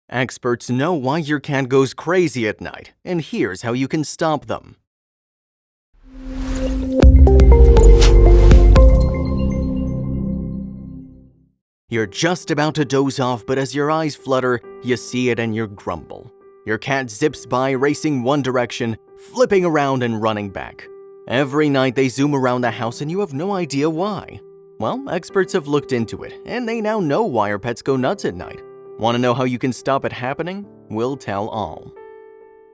Experts know why your cat goes crazy at night, and here's how you can stop them. You're just about to doze off, but as your eyes flutter, you see it and you grumble. Your cat zips by, racing one direction, flipping around and running back. Every night they zoom around the house and you have no idea why. Well, experts have looked into it, and they now know why our pets go nuts at night. Want to know how you can stop it happening? We'll tell all.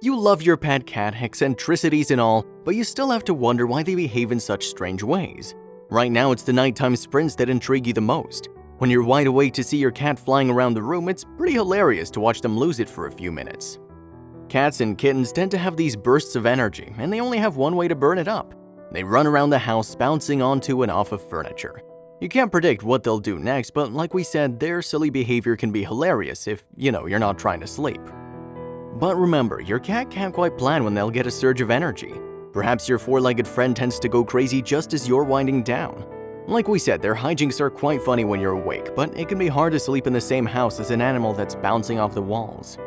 You love your pet cat, eccentricities and all, but you still have to wonder why they behave in such strange ways. Right now, it's the nighttime sprints that intrigue you the most. When you're wide awake to see your cat flying around the room, it's pretty hilarious to watch them lose it for a few minutes. Cats and kittens tend to have these bursts of energy, and they only have one way to burn it up. They run around the house, bouncing onto and off of furniture. You can't predict what they'll do next, but like we said, their silly behavior can be hilarious if, you're not trying to sleep. But remember, your cat can't quite plan when they'll get a surge of energy. Perhaps your four-legged friend tends to go crazy just as you're winding down. Like we said, their hijinks are quite funny when you're awake, but it can be hard to sleep in the same house as an animal that's bouncing off the walls.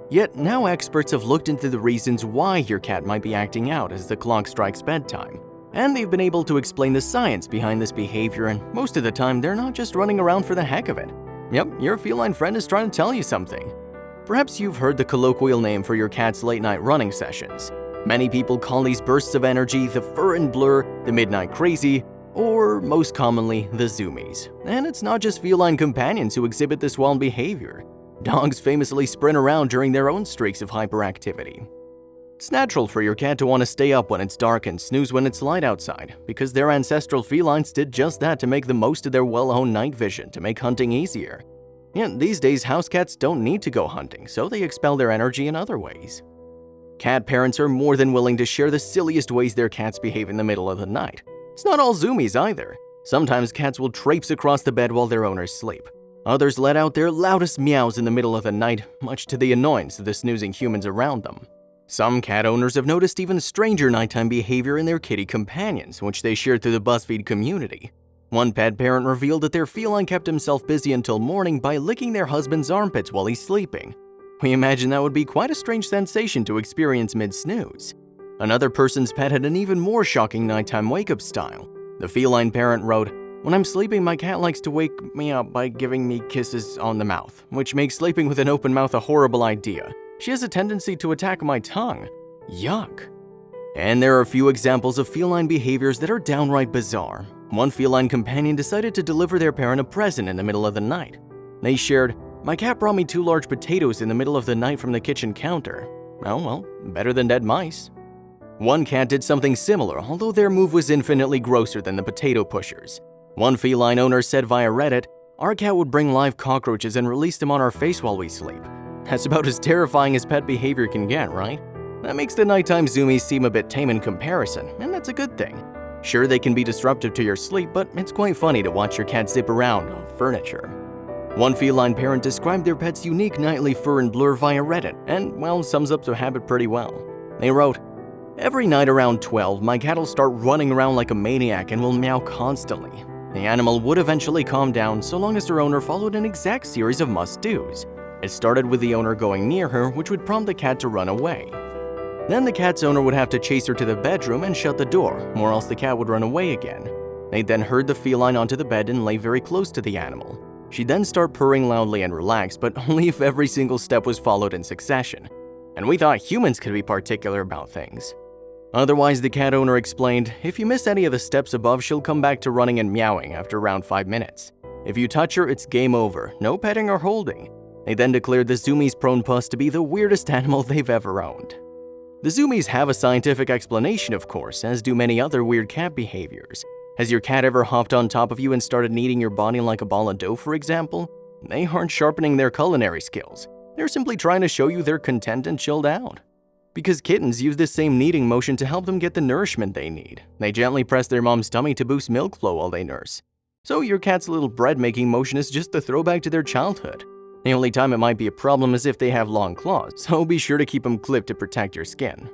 Yet now experts have looked into the reasons why your cat might be acting out as the clock strikes bedtime. And they've been able to explain the science behind this behavior, and most of the time they're not just running around for the heck of it. Yep, your feline friend is trying to tell you something. Perhaps you've heard the colloquial name for your cat's late-night running sessions. Many people call these bursts of energy the fur and blur, the midnight crazy, or most commonly, the zoomies. And it's not just feline companions who exhibit this wild behavior. Dogs famously sprint around during their own streaks of hyperactivity. It's natural for your cat to want to stay up when it's dark and snooze when it's light outside, because their ancestral felines did just that to make the most of their well-honed night vision to make hunting easier. Yet these days, house cats don't need to go hunting, so they expel their energy in other ways. Cat parents are more than willing to share the silliest ways their cats behave in the middle of the night. It's not all zoomies either. Sometimes cats will traipse across the bed while their owners sleep. Others let out their loudest meows in the middle of the night, much to the annoyance of the snoozing humans around them. Some cat owners have noticed even stranger nighttime behavior in their kitty companions, which they shared through the BuzzFeed community. One pet parent revealed that their feline kept himself busy until morning by licking their husband's armpits while he's sleeping. We imagine that would be quite a strange sensation to experience mid-snooze. Another person's pet had an even more shocking nighttime wake-up style. The feline parent wrote, "When I'm sleeping, my cat likes to wake me up by giving me kisses on the mouth, which makes sleeping with an open mouth a horrible idea. She has a tendency to attack my tongue. Yuck." And there are a few examples of feline behaviors that are downright bizarre. One feline companion decided to deliver their parent a present in the middle of the night. They shared, "My cat brought me 2 large potatoes in the middle of the night from the kitchen counter." Oh well, better than dead mice. One cat did something similar, although their move was infinitely grosser than the potato pushers. One feline owner said via Reddit, "Our cat would bring live cockroaches and release them on our face while we sleep." That's about as terrifying as pet behavior can get, right? That makes the nighttime zoomies seem a bit tame in comparison, and that's a good thing. Sure, they can be disruptive to your sleep, but it's quite funny to watch your cat zip around on furniture. One feline parent described their pet's unique nightly fur and blur via Reddit, and, well, sums up the habit pretty well. They wrote, "Every night around 12, my cat will start running around like a maniac and will meow constantly. The animal would eventually calm down so long as her owner followed an exact series of must-dos. It started with the owner going near her, which would prompt the cat to run away. Then the cat's owner would have to chase her to the bedroom and shut the door, or else the cat would run away again. They then herd the feline onto the bed and lay very close to the animal. She'd then start purring loudly and relax, but only if every single step was followed in succession. And we thought humans could be particular about things. Otherwise, the cat owner explained, if you miss any of the steps above, she'll come back to running and meowing after around 5 minutes. If you touch her, it's game over, no petting or holding." They then declared the zoomies prone puss to be the weirdest animal they've ever owned. The zoomies have a scientific explanation, of course, as do many other weird cat behaviors. Has your cat ever hopped on top of you and started kneading your body like a ball of dough, for example? They aren't sharpening their culinary skills. They're simply trying to show you they're content and chilled out. Because kittens use this same kneading motion to help them get the nourishment they need. They gently press their mom's tummy to boost milk flow while they nurse. So your cat's little bread-making motion is just a throwback to their childhood. The only time it might be a problem is if they have long claws, so be sure to keep them clipped to protect your skin.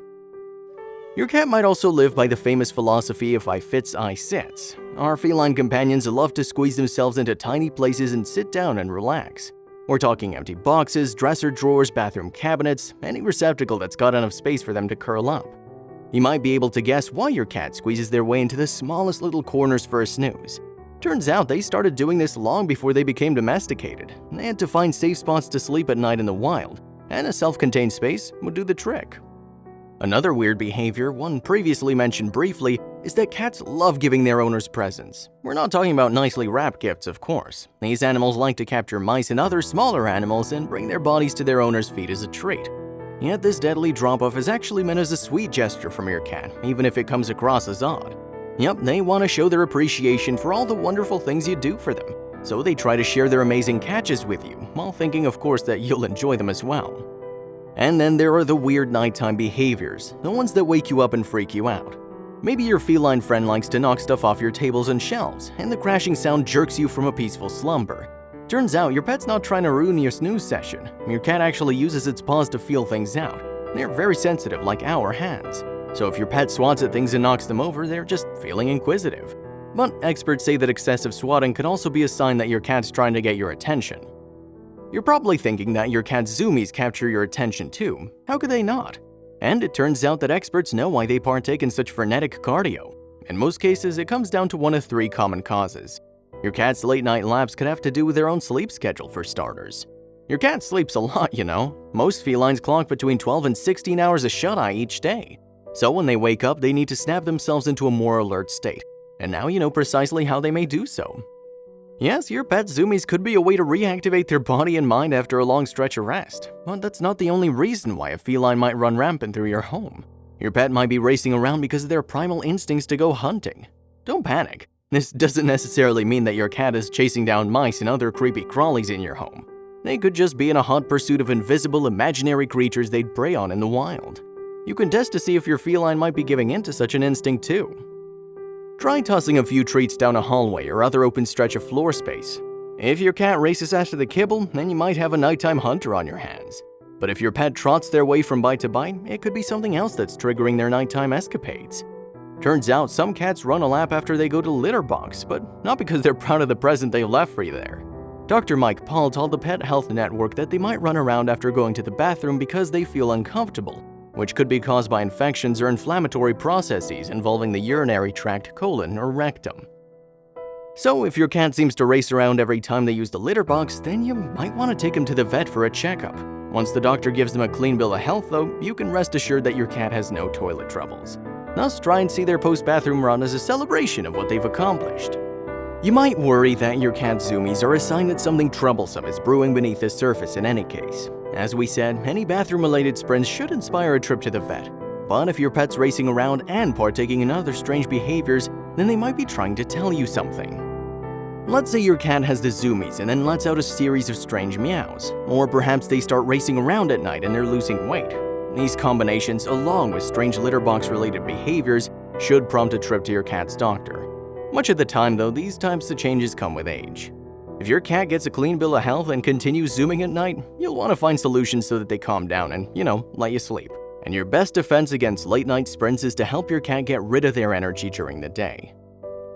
Your cat might also live by the famous philosophy if I fits, I sits. Our feline companions love to squeeze themselves into tiny places and sit down and relax. We're talking empty boxes, dresser drawers, bathroom cabinets, any receptacle that's got enough space for them to curl up. You might be able to guess why your cat squeezes their way into the smallest little corners for a snooze. Turns out they started doing this long before they became domesticated. They had to find safe spots to sleep at night in the wild, and a self-contained space would do the trick. Another weird behavior, one previously mentioned briefly, is that cats love giving their owners presents. We're not talking about nicely wrapped gifts, of course. These animals like to capture mice and other smaller animals and bring their bodies to their owner's feet as a treat. Yet this deadly drop-off is actually meant as a sweet gesture from your cat, even if it comes across as odd. Yep, they want to show their appreciation for all the wonderful things you do for them, so they try to share their amazing catches with you, while thinking of course that you'll enjoy them as well. And then there are the weird nighttime behaviors, the ones that wake you up and freak you out. Maybe your feline friend likes to knock stuff off your tables and shelves, and the crashing sound jerks you from a peaceful slumber. Turns out your pet's not trying to ruin your snooze session. Your cat actually uses its paws to feel things out. They're very sensitive, like our hands. So if your pet swats at things and knocks them over, they're just feeling inquisitive. But experts say that excessive swatting could also be a sign that your cat's trying to get your attention. You're probably thinking that your cat's zoomies capture your attention too. How could they not? And it turns out that experts know why they partake in such frenetic cardio. In most cases, it comes down to one of three common causes. Your cat's late-night laps could have to do with their own sleep schedule, for starters. Your cat sleeps a lot, you know. Most felines clock between 12 and 16 hours of shut-eye each day. So when they wake up, they need to snap themselves into a more alert state. And now you know precisely how they may do so. Yes, your pet's zoomies could be a way to reactivate their body and mind after a long stretch of rest. But that's not the only reason why a feline might run rampant through your home. Your pet might be racing around because of their primal instincts to go hunting. Don't panic. This doesn't necessarily mean that your cat is chasing down mice and other creepy crawlies in your home. They could just be in a hot pursuit of invisible imaginary creatures they'd prey on in the wild. You can test to see if your feline might be giving in to such an instinct too. Try tossing a few treats down a hallway or other open stretch of floor space. If your cat races after the kibble, then you might have a nighttime hunter on your hands. But if your pet trots their way from bite to bite, it could be something else that's triggering their nighttime escapades. Turns out some cats run a lap after they go to the litter box, but not because they're proud of the present they left for you there. Dr. Mike Paul told the Pet Health Network that they might run around after going to the bathroom because they feel uncomfortable, which could be caused by infections or inflammatory processes involving the urinary tract, colon, or rectum. So if your cat seems to race around every time they use the litter box, then you might want to take him to the vet for a checkup. Once the doctor gives them a clean bill of health though, you can rest assured that your cat has no toilet troubles. Thus, try and see their post-bathroom run as a celebration of what they've accomplished. You might worry that your cat's zoomies are a sign that something troublesome is brewing beneath the surface in any case. As we said, any bathroom-related sprints should inspire a trip to the vet. But if your pet's racing around and partaking in other strange behaviors, then they might be trying to tell you something. Let's say your cat has the zoomies and then lets out a series of strange meows. Or perhaps they start racing around at night and they're losing weight. These combinations, along with strange litter box-related behaviors, should prompt a trip to your cat's doctor. Much of the time though, these types of changes come with age. If your cat gets a clean bill of health and continues zooming at night, you'll want to find solutions so that they calm down and, let you sleep. And your best defense against late-night sprints is to help your cat get rid of their energy during the day.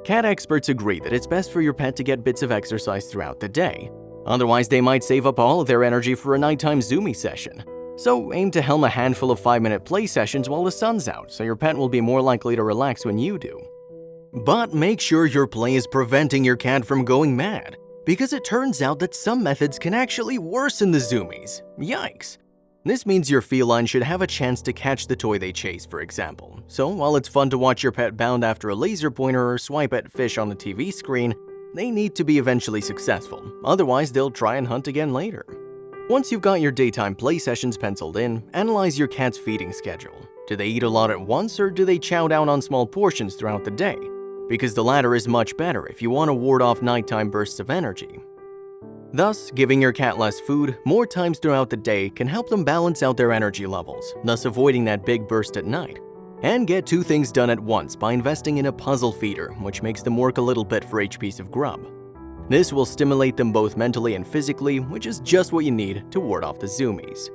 Cat experts agree that it's best for your pet to get bits of exercise throughout the day. Otherwise, they might save up all of their energy for a nighttime zoomie session. So aim to helm a handful of 5-minute play sessions while the sun's out, so your pet will be more likely to relax when you do. But make sure your play is preventing your cat from going mad, because it turns out that some methods can actually worsen the zoomies. Yikes! This means your feline should have a chance to catch the toy they chase, for example. So while it's fun to watch your pet bound after a laser pointer or swipe at fish on the TV screen, they need to be eventually successful, otherwise they'll try and hunt again later. Once you've got your daytime play sessions penciled in, analyze your cat's feeding schedule. Do they eat a lot at once or do they chow down on small portions throughout the day? Because the latter is much better if you want to ward off nighttime bursts of energy. Thus, giving your cat less food more times throughout the day can help them balance out their energy levels, thus avoiding that big burst at night. And get two things done at once by investing in a puzzle feeder, which makes them work a little bit for each piece of grub. This will stimulate them both mentally and physically, which is just what you need to ward off the zoomies.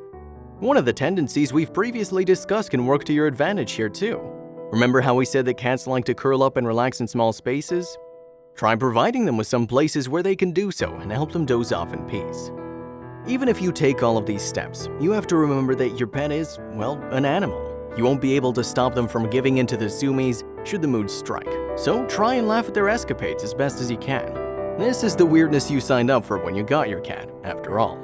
One of the tendencies we've previously discussed can work to your advantage here too. Remember how we said that cats like to curl up and relax in small spaces? Try providing them with some places where they can do so and help them doze off in peace. Even if you take all of these steps, you have to remember that your pet is, well, an animal. You won't be able to stop them from giving in to the zoomies should the mood strike. So try and laugh at their escapades as best as you can. This is the weirdness you signed up for when you got your cat, after all.